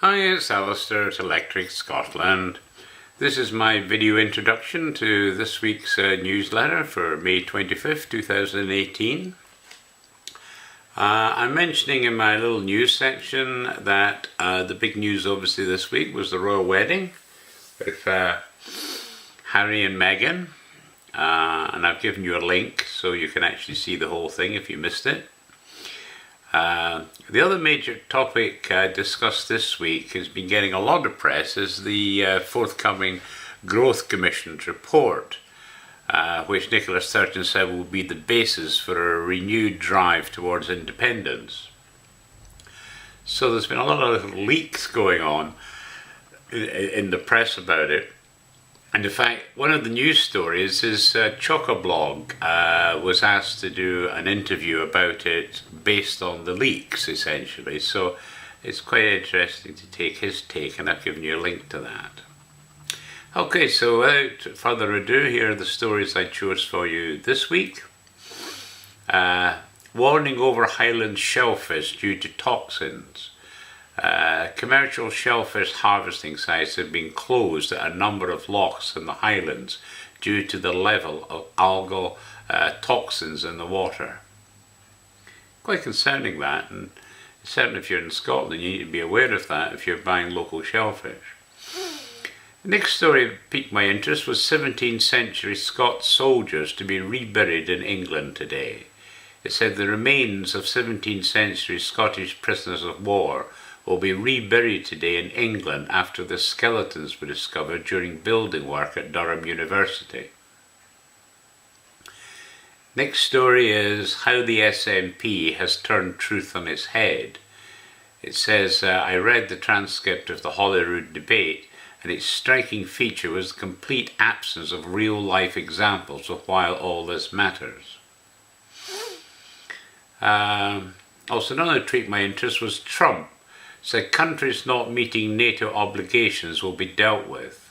Hi, it's Alistair at Electric Scotland. This is my video introduction to this week's newsletter for May 25th, 2018. I'm mentioning in my little news section that the big news obviously this week was the royal wedding with Harry and Meghan, and I've given you a link so you can actually see the whole thing if you missed it. The other major topic discussed this week has been getting a lot of press is the forthcoming Growth Commission's report, which Nicola Sturgeon said will be the basis for a renewed drive towards independence. So there's been a lot of leaks going on in the press about it. And in fact, one of the news stories is Chocoblog was asked to do an interview about it based on the leaks, essentially. So it's quite interesting to take his take, and I've given you a link to that. Okay, so without further ado, here are the stories I chose for you this week. Warning over Highland shellfish due to toxins. Commercial shellfish harvesting sites have been closed at a number of lochs in the Highlands due to the level of algal toxins in the water. Quite concerning that, and certainly if you're in Scotland you need to be aware of that if you're buying local shellfish. The next story that piqued my interest was 17th century Scots soldiers to be reburied in England today. It said the remains of 17th century Scottish prisoners of war will be reburied today in England after the skeletons were discovered during building work at Durham University. Next story is how the SNP has turned truth on its head. It says, I read the transcript of the Holyrood debate, and its striking feature was the complete absence of real-life examples of why all this matters. Also, another that piqued my interest was Trump said countries not meeting NATO obligations will be dealt with.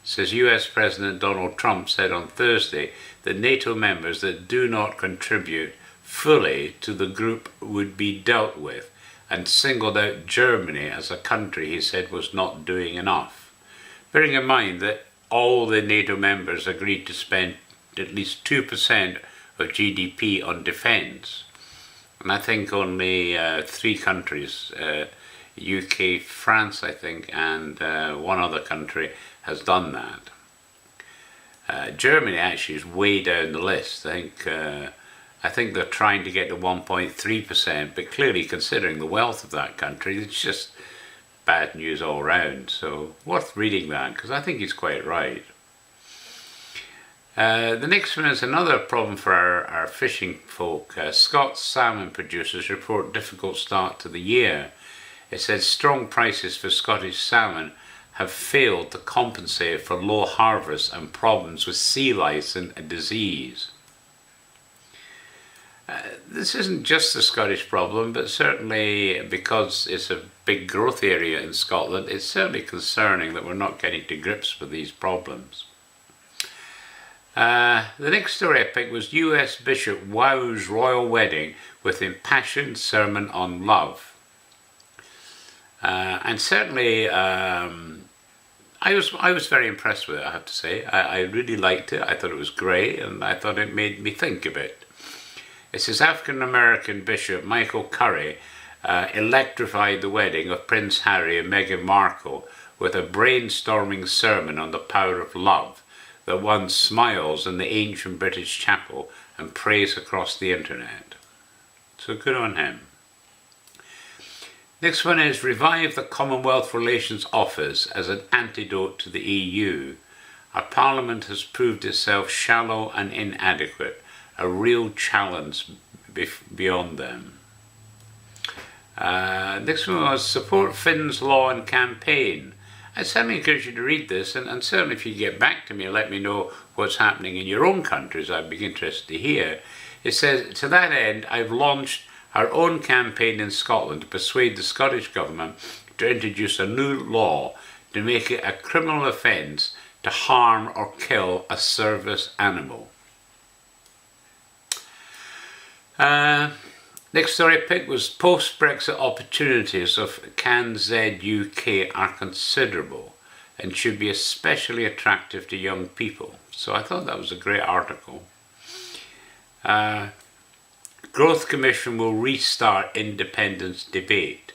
Says US President Donald Trump said on Thursday that NATO members that do not contribute fully to the group would be dealt with, and singled out Germany as a country he said was not doing enough. Bearing in mind that all the NATO members agreed to spend at least 2% of GDP on defence. And I think only 3 countries, UK, France, I think, and one other country has done that. Germany actually is way down the list. I think they're trying to get to 1.3%, but clearly considering the wealth of that country, it's just bad news all round. So worth reading that, because I think he's quite right. The next one is another problem for our fishing folk. Scots salmon producers report difficult start to the year. It says strong prices for Scottish salmon have failed to compensate for low harvests and problems with sea lice and disease. This isn't just a Scottish problem, but certainly because it's a big growth area in Scotland, it's certainly concerning that we're not getting to grips with these problems. The next story I picked was US Bishop wows royal wedding with impassioned sermon on love. And certainly I was very impressed with it, I have to say. I really liked it. I thought it was great, and I thought it made me think a bit. It says African-American Bishop Michael Curry electrified the wedding of Prince Harry and Meghan Markle with a brainstorming sermon on the power of love that won smiles in the ancient British chapel and praise across the internet. So good on him. Next one is revive the Commonwealth Relations Office as an antidote to the EU. Our Parliament has proved itself shallow and inadequate, a real challenge beyond them. Next one was support Finn's law and campaign. I certainly encourage you to read this, and certainly if you get back to me and let me know what's happening in your own countries, I'd be interested to hear. It says, to that end, I've launched our own campaign in Scotland to persuade the Scottish Government to introduce a new law to make it a criminal offence to harm or kill a service animal. Next story I picked was post-Brexit opportunities of CanZ UK are considerable and should be especially attractive to young people. So I thought that was a great article. Growth Commission will restart independence debate.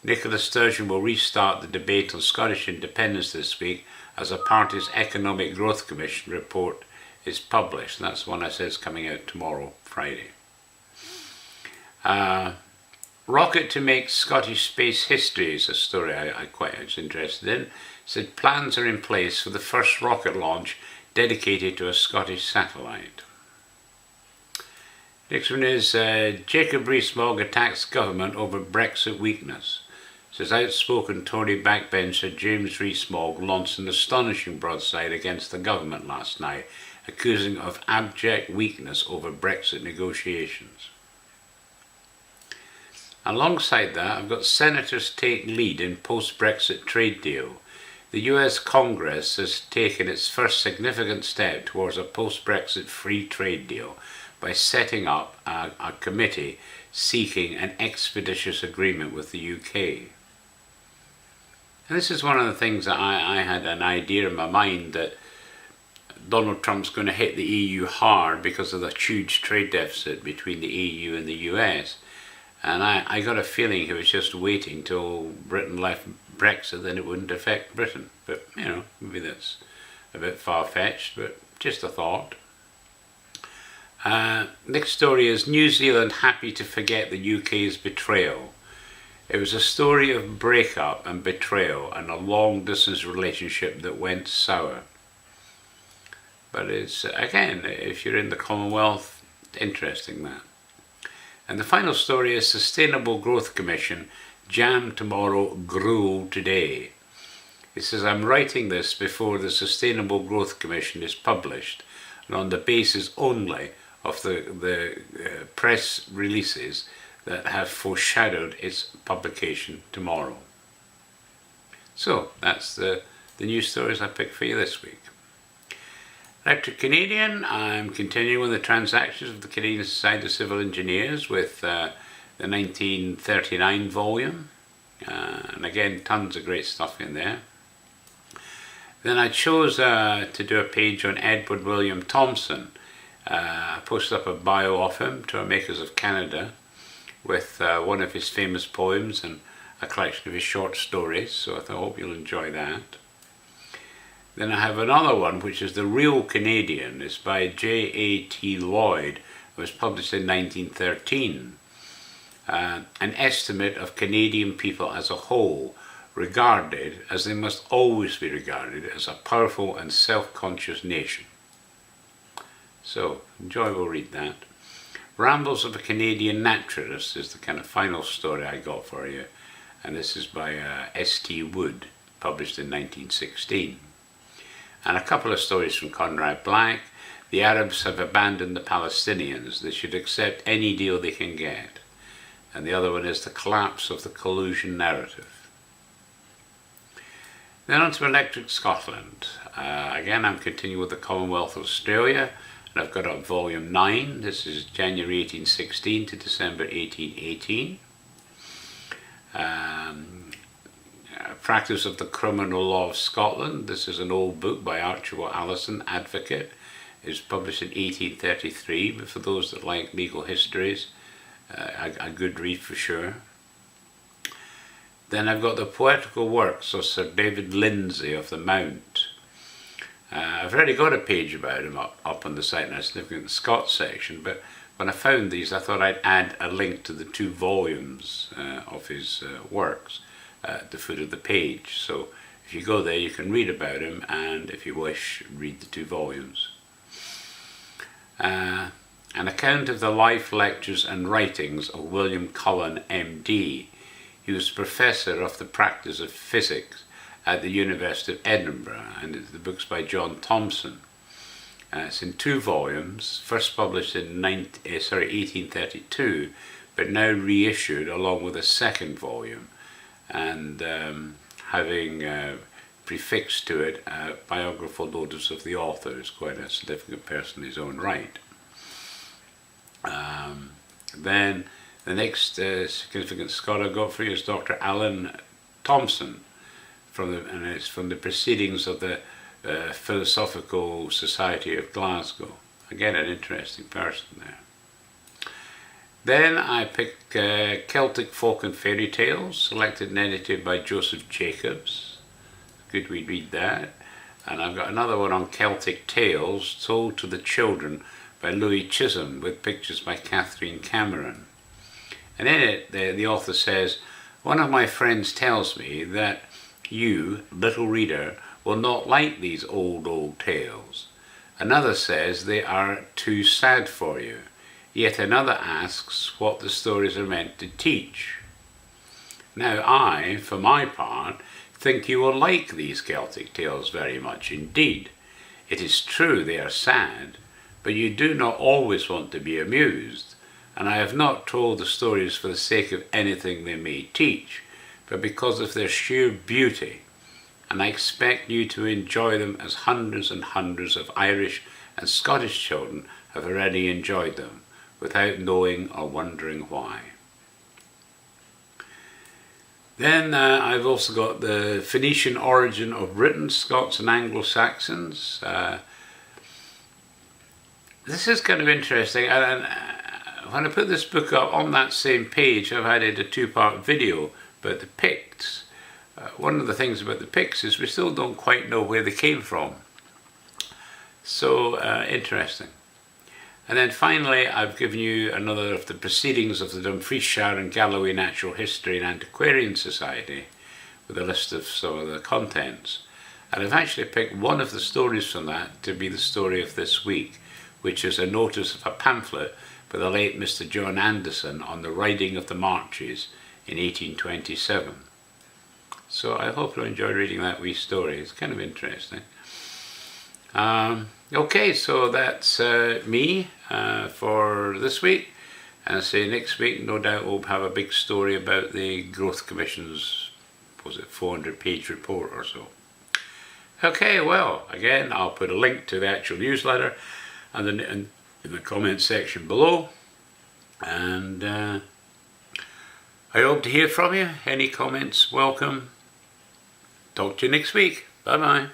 Nicola Sturgeon will restart the debate on Scottish independence this week as the party's Economic Growth Commission report is published. That's one I said is coming out tomorrow, Friday. Rocket to make Scottish space history is a story I quite was interested in. It said plans are in place for the first rocket launch dedicated to a Scottish satellite. Next one is Jacob Rees-Mogg attacks government over Brexit weakness. It says outspoken Tory backbencher James Rees-Mogg launched an astonishing broadside against the government last night, accusing of abject weakness over Brexit negotiations. Alongside that, I've got senators take lead in post-Brexit trade deal. The US Congress has taken its first significant step towards a post-Brexit free trade deal by setting up a committee seeking an expeditious agreement with the UK. And this is one of the things that I had an idea in my mind that Donald Trump's going to hit the EU hard because of the huge trade deficit between the EU and the US. And I got a feeling he was just waiting till Britain left Brexit, then it wouldn't affect Britain. But, you know, maybe that's a bit far-fetched, but just a thought. Next story is New Zealand happy to forget the UK's betrayal. It was a story of breakup and betrayal and a long-distance relationship that went sour. But it's, again, if you're in the Commonwealth, interesting that. And the final story is Sustainable Growth Commission, jam tomorrow, gruel today. It says, I'm writing this before the Sustainable Growth Commission is published, and on the basis only of the press releases that have foreshadowed its publication tomorrow. So, that's the news stories I picked for you this week. Electric Canadian, I'm continuing with the transactions of the Canadian Society of Civil Engineers with the 1939 volume. And again, tons of great stuff in there. Then I chose to do a page on Edward William Thompson. I posted up a bio of him to our Makers of Canada with one of his famous poems and a collection of his short stories. So I hope you'll enjoy that. Then I have another one, which is The Real Canadian. It's by J.A.T. Lloyd. It was published in 1913. An estimate of Canadian people as a whole, regarded as they must always be regarded as a powerful and self-conscious nation. So, enjoyable read that. Rambles of a Canadian Naturalist is the kind of final story I got for you. And this is by S.T. Wood, published in 1916. And a couple of stories from Conrad Black. The Arabs have abandoned the Palestinians. They should accept any deal they can get. And the other one is The Collapse of the Collusion Narrative. Then on to Electric Scotland. Again, I'm continuing with the Commonwealth of Australia. And I've got up volume 9. This is January 1816 to December 1818. Practice of the Criminal Law of Scotland. This is an old book by Archibald Allison, Advocate. It was published in 1833, but for those that like legal histories, a good read for sure. Then I've got the poetical works of Sir David Lindsay of the Mount. I've already got a page about him up on the site, and I was looking at the Scots section, but when I found these, I thought I'd add a link to the 2 volumes of his works at the foot of the page. So if you go there, you can read about him, and if you wish, read the 2 volumes. An account of the life, lectures and writings of William Cullen, M.D. He was professor of the practice of physics at the University of Edinburgh, and the book's by John Thomson. It's in 2 volumes, first published in 1832, but now reissued along with a second volume, and having prefixed to it a biographical notice of the author. Is quite a significant person in his own right. Then The next significant scholar I got for you is Dr. Alan Thompson, and it's from the Proceedings of the Philosophical Society of Glasgow. Again, an interesting person there. Then I picked Celtic Folk and Fairy Tales, selected and edited by Joseph Jacobs. Good we read that. And I've got another one on Celtic Tales, Told to the Children by Louis Chisholm, with pictures by Catherine Cameron. And in it, the author says, "One of my friends tells me that you, little reader, will not like these old tales. Another says they are too sad for you. Yet another asks what the stories are meant to teach. Now I, for my part, think you will like these Celtic tales very much indeed. It is true they are sad, but you do not always want to be amused, and I have not told the stories for the sake of anything they may teach, but because of their sheer beauty, and I expect you to enjoy them as hundreds and hundreds of Irish and Scottish children have already enjoyed them, without knowing or wondering why." Then I've also got the Phoenician origin of Britain, Scots and Anglo-Saxons. This is kind of interesting, and when I put this book up on that same page, I've added a two-part video about the Picts. One of the things about the Picts is we still don't quite know where they came from. So interesting. And then finally, I've given you another of the Proceedings of the Dumfriesshire and Galloway Natural History and Antiquarian Society, with a list of some of the contents. And I've actually picked one of the stories from that to be the story of this week, which is a notice of a pamphlet by the late Mr. John Anderson on the riding of the marches in 1827. So I hope you'll enjoy reading that wee story. It's kind of interesting. Okay, so that's me for this week. And I say next week, no doubt we'll have a big story about the Growth Commission's, was it 400-page report or so. Okay, well, again, I'll put a link to the actual newsletter and in the comment section below. And I hope to hear from you. Any comments, welcome. Talk to you next week. Bye-bye.